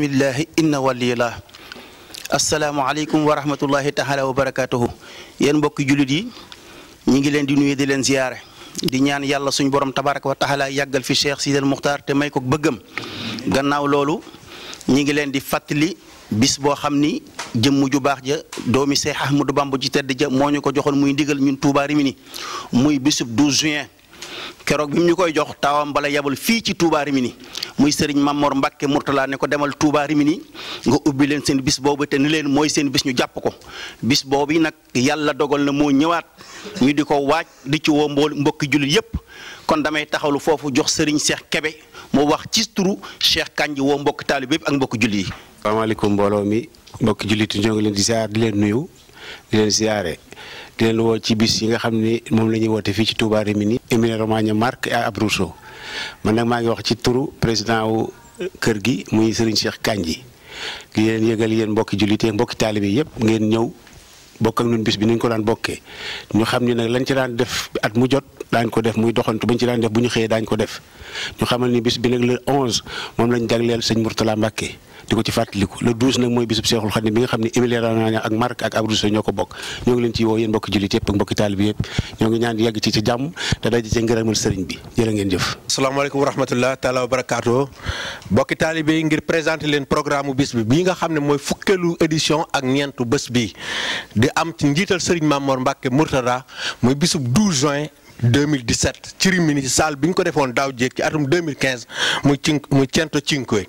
bismillahi inna waliyallah. Asalaamaaleykum wa rahmatullahi taala wa barakatuhu. Yéen mbokki jullit yi ñi ngi leen di nuyu di leen ziyaare di ñaan yàlla suñ borom tabaraka wa taala yàggal fi Cheikh Sidal Muxtaar te may ko bëggam. Gannaaw loolu ñi ngi leen di fàttali bis boo xam ni jëmm ju baax ja doomi Seex Ahmadu Bamba ji tedd ja moo ñu ko joxoon muy ndigal ñun Touba Rimini muy bisub 12 juin. keroog bi mu ñu koy jox taawam bala yabal fii ci Touba Rimini muy Serigne Mamor Mbacke Mourtala ne ko demal Touba Rimini nga ubbi leen seen bis boobu te ni leen mooy seen bis ñu jàpp ko bis boobu nag yàlla dogal na moo ñëwaat ñu di ko waaj di ci woo mbokki jullit yépp kon damay taxawlu foofu jox Serigne Cheikh Kebe mu wax ci turu Cheikh Kandji woo mbokki taalib yépp ak mbokki jullit yi. asalaamaaleykum mbooloo mi mbokki jullit yi ñoo ngi leen di ziar di leen nuyu di leen ziare. di leen woo ci bis yi nga xam ne moom la ñuy woote fii ci Touba Rimini Emilia-Romagna Marche et Abruzzo man nag maa ngi wax ci turu président wu kër gi muy Serigne Cheikh Kandji di leen yëgal yéen mbokki jullit yi mbokki taalibe yëpp ngeen ñëw bokk ak ñun bis bi ni ñu ko daan bokkee ñu xam ni nag lañ ci daan def at mu jot daañ ko def muy doxantu bañ ci daan def bu ñu xëyee daañ ko def ñu xamal ni bis bi nag le 11 moom lañ jagleel sëñ Mourtala Mbacke di ko ci fàttaliku le 12 nag mooy bisub Seexul Xadiim bi nga xam ne Emilia-Romagna ak Marche ak Abruzzo ñoo ko bokk ñoo ngi leen ci woo yéen mbokki jullit yëpp ak mbokki taalibe yëpp ñoo ngi ñaan yegg ci jàmm te daje ci ngërëmal sëriñ bi jërë ngeen jëf. asalaamaaleykum wa rahmatulah taala wa barakaatu mbokki taalibe yi ngir présenter leen programme bis bi bii nga xam ne mooy fukkeelu édition ak ñeentu bés bi di am ci njiital sëriñ Mamor Mbacke Mourtada muy bisub 12 juin 2017 ci Rimini ci salle bi ñu ko defoon daaw jéeg ci atum 2015 muy Cento Cinque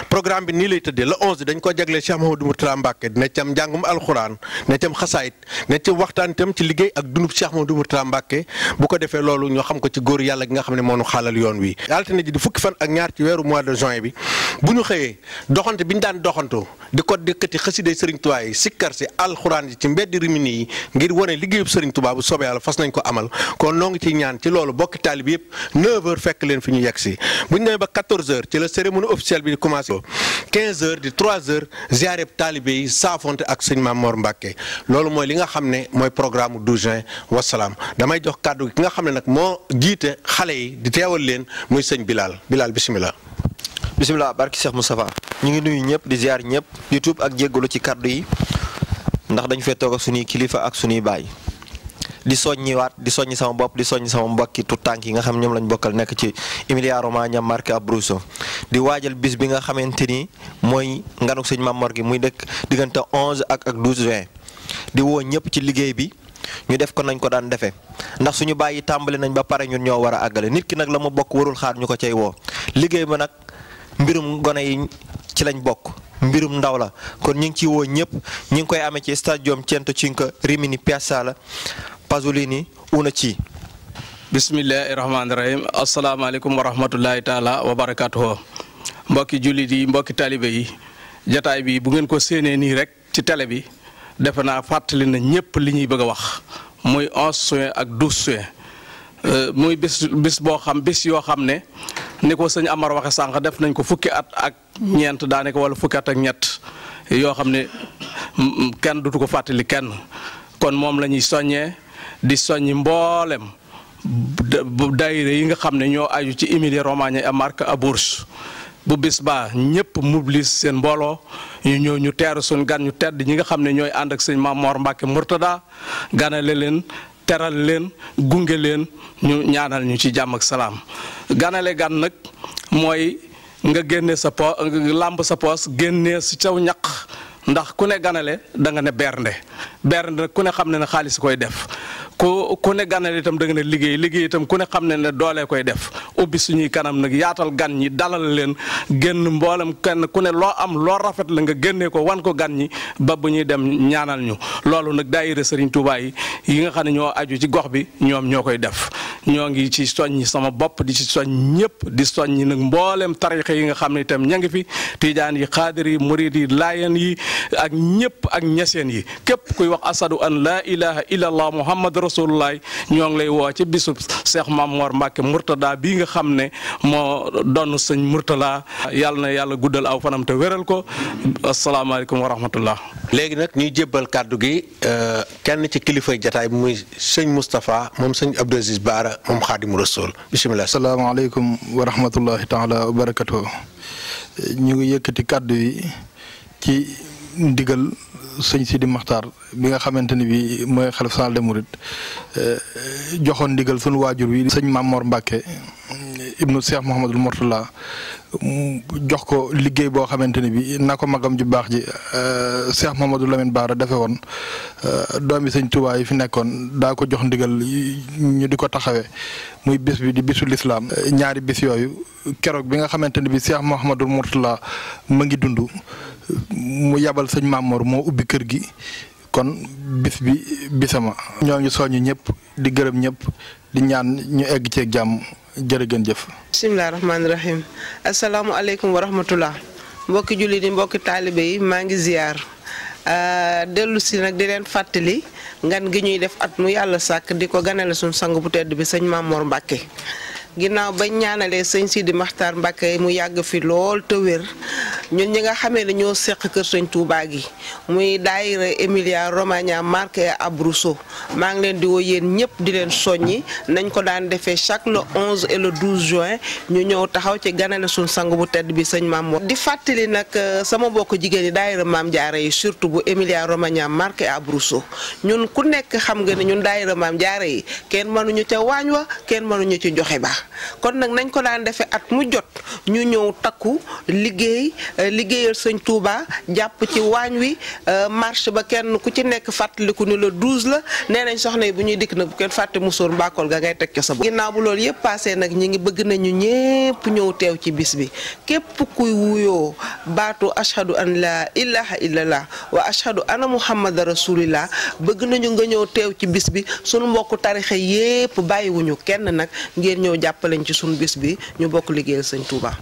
programme bi nii lay tëddee le 11 dañ ko jagleel Cheikh Mouhamadou Mourtala Mbacke dina ci am njàngum alxuraan dina ci am xasaayit dina ci waxtaan itam ci liggéey ak dunub Cheikh Mouhamadou Mourtala Mbacke bu ko defee loolu ñoo xam ko ci góor yàlla gi nga xam ne moo nu xaalal yoon wi. altine ji di fukki fan ak ñaar ci weeru mois de juin bi bu ñu xëyee doxante bi ñu daan doxantu di ko dëkkati xasida Serigne Touba yi sikkar si alxuraan yi ci mbedd Rimini yi ngir wane liggéeyub Serigne Touba bu soobee yàlla fas nañ ko amal kon noo ngi ci ñaan ci loolu bokki taalib yëpp 9h fekk leen fi ñu yegg si bu ñu demee ba 14h ci la cérémonie officielle bi di commencé 15h di 3h ziareb taalibe yi saafonte ak sëñ Mamor Mbacke loolu mooy li nga xam ne mooy programme 12 juin wasalaam damay jox kàddu gi ki nga xam ne nag moo jiite xale yi di teewal leen muy sëñ Bilal bisimilah. bisimilah barki Cheikh Moustapha ñu ngi nuyu ñëpp di ziar ñëpp di tuub ak jéggalu ci kàddu yi ndax dañu fee toog ak suñuy kilifa ak suñuy baay di soññiwaat di soññi sama bopp di soññi sama mbokki tout tànk yi nga xam ñoom lañ bokkal nekk ci Emilia-Romagna Marche Abruzzo di waajal bis bi nga xamante ni mooy nganuk sëñ Mamor gi muy dëkk diggante 11 ak 12 juin di woo ñëpp ci liggéey bi ñu def ko nañ ko daan defee ndax suñu bàyyi tàmbali nañ ba pare ñun ñoo war a àggale nit ki nag la ma bokk warul xaar ñu ko cay woo liggéey ba nag mbirum gone yi ci lañ bokk mbirum ndaw la kon ñu ngi ciy woo ñëpp ñu ngi koy amee ci stadium Cento Cinque Rimini Piazzale Pasolini Unaci. bismillahi rahmaani rahim asalaamaaleykum wa rahmatullahi taala wa barakatuhu mbokki jullit yi mbokki talibe yi jataay bi bu ngeen ko séenee nii rek ci télé bi defe naa fàttali na ñëpp li ñuy bëgg a wax muy 11 juin ak 12 juin muy bis boo xam bis yoo xam ne ni ko sëñ Amar waxe sànq def nañ ko fukki at ak ñeent daanaka wala fukki at ak ñett yoo xam ne kenn dutu ko fàttali kenn kon moom la ñuy soññee di soññi mboolem daayira yi nga xam ne ñoo aju ci Emilia-Romagna et Marche Abruzzo bu bis baa ñëpp mobilise seen mbooloo ñu ñëw ñu teeru suñ gan ñu tedd ñi nga xam ne ñooy ànd ak sëñ Mamor Mbacke Mourtada ganale leen teral leen gunge leen ñu ñaanal ñu ci jàmm ak salaam ganale gan nag mooy nga génne sa làmb sa poos génnee si saw ñaq ndax ku ne ganale da nga ne bernde nag ku ne xam ne ne xaalis koy def ku ne ganale itam da nga ne liggéey itam ku ne xam ne ne doolee koy def ubbi suñuy kanam nag yaatal gan ñi dalal leen génn mboolem kenn ku ne loo am loo rafet la nga génnee ko wan ko gan ñi ba bu ñuy dem ñaanal ñu loolu nag daayira Serigne Touba yi nga xam ne ñoo aju ci gox bi ñoom ñoo koy def ñoo ngi ci soññi sama bopp di ci soññ ñëpp di soññi nag mboolem tarixa yi nga xam ne itam ña ngi fi tijaan yi xaadir yi murid yi laayeen yi ak ñëpp ak ñeseen yi képp kuy wax asadu an laa ilaha illallah muhammad rasulullah ñoo ngi lay woo ci bisub Cheikh Mamor Mbacke Mourtada bii nga xam ne moo doon sëñ Mourtala yàlla na yàlla guddal aw fanam te wéral ko asalaamaaleykum wa rahmatullah. léegi nag ñuy jébbal kàddu gi kenn ci kilifay jataay bi muy sëñ Moustapha moom sëñ Abdou Aziz Baara moom Xaadimu Rasul bisimilah. asalaamaaleykum wa rahmatullahi taala wa barakatuh ñu ngi yëkkati kàddu yi ci ndigal sëñ Sidi Maxtaar bi nga xamante ni bi mooy xalif général des mourides joxoon ndigal sunu waajur wi sëñ Mamor Mbacke ibnu Cheikh Mouhamadul Mourtala jox ko liggéey boo xamante ni bi na ko magam ju baax ji Cheikh Mouhamadou Lamine Bara defe woon doomi sëñ Touba yi fi nekkoon daa ko jox ndigal ñu di ko taxawee muy bis bi di bisu lislaam ñaari bis yooyu keroog bi nga xamante ni bi Cheikh Mouhamadul Mourtala ma ngi dund mu yabal sëñ Mamor moo ubbi kër gi kon bis bi bisama ñoo ngi soññ ñëpp di gërëm ñëpp di ñaan ñu egg ceeg jàmm jërë ngeen jëf. bisimilah rahmaani rahim asalaamualeykum wa rahmatullah mbokki jullit yi mbokki taalibe yi maa ngi ziar dellu si nag di leen fàttali ngan gi ñuy def at mu yàlla sàkk di ko ganale suñu sang bu tedd bi sëñ Mamor Mbacke. ginnaaw bañ ñaanalee sëñ Sidi Maxtaar Mbacke mu yàgg fi lool te wér ñun ñi nga xamee ne ñoo seq kër sëñ Touba gi muy daayira Emilia Romagna Marche et Abruzzo maa ngi leen di woo yéen ñëpp di leen soññi nañ ko daan defee chaque le 11 et le 12 juin ñu ñëw taxaw ci ganale suñ sang bu tedd bi sëñ Mamor. di fàttali nag sama bokk jigéen yi daayira Maam Jaara yi surtout bu Emilia Romagna Marche et Abruzzo ñun ku nekk xam nga ne ñun daayira Maam Jaara yi kenn mënuñu ca waañ wa kenn mënuñu ci joxe ba kon nag nañ ko daan defee at mu jot ñu ñëw takku liggéeyal sëñ Touba jàpp ci waañ wi marche ba kenn ku ci nekk fàttaliku ni le 12 la nee nañ soxna yi bu ñuy dikk nag bu kenn fàtte musóor mbaakool ga ngay teg ca sa bopp. ginnaaw bu loolu yëpp passé nag ñi ngi bëgg nañu ñépp ñëw teew ci bis bi képp kuy wuyoo baatu ashhadu an la ilaha illallah wa ashhadu anna muhammada rasulillah bëgg nañu nga ñëw teew ci bis bi sunu mbokku tarixe yépp bàyyiwuñu kenn nag ngeen ñëw jàppaleñ ci sunu bis bi ñu bokk liggéeyal sëñ Touba.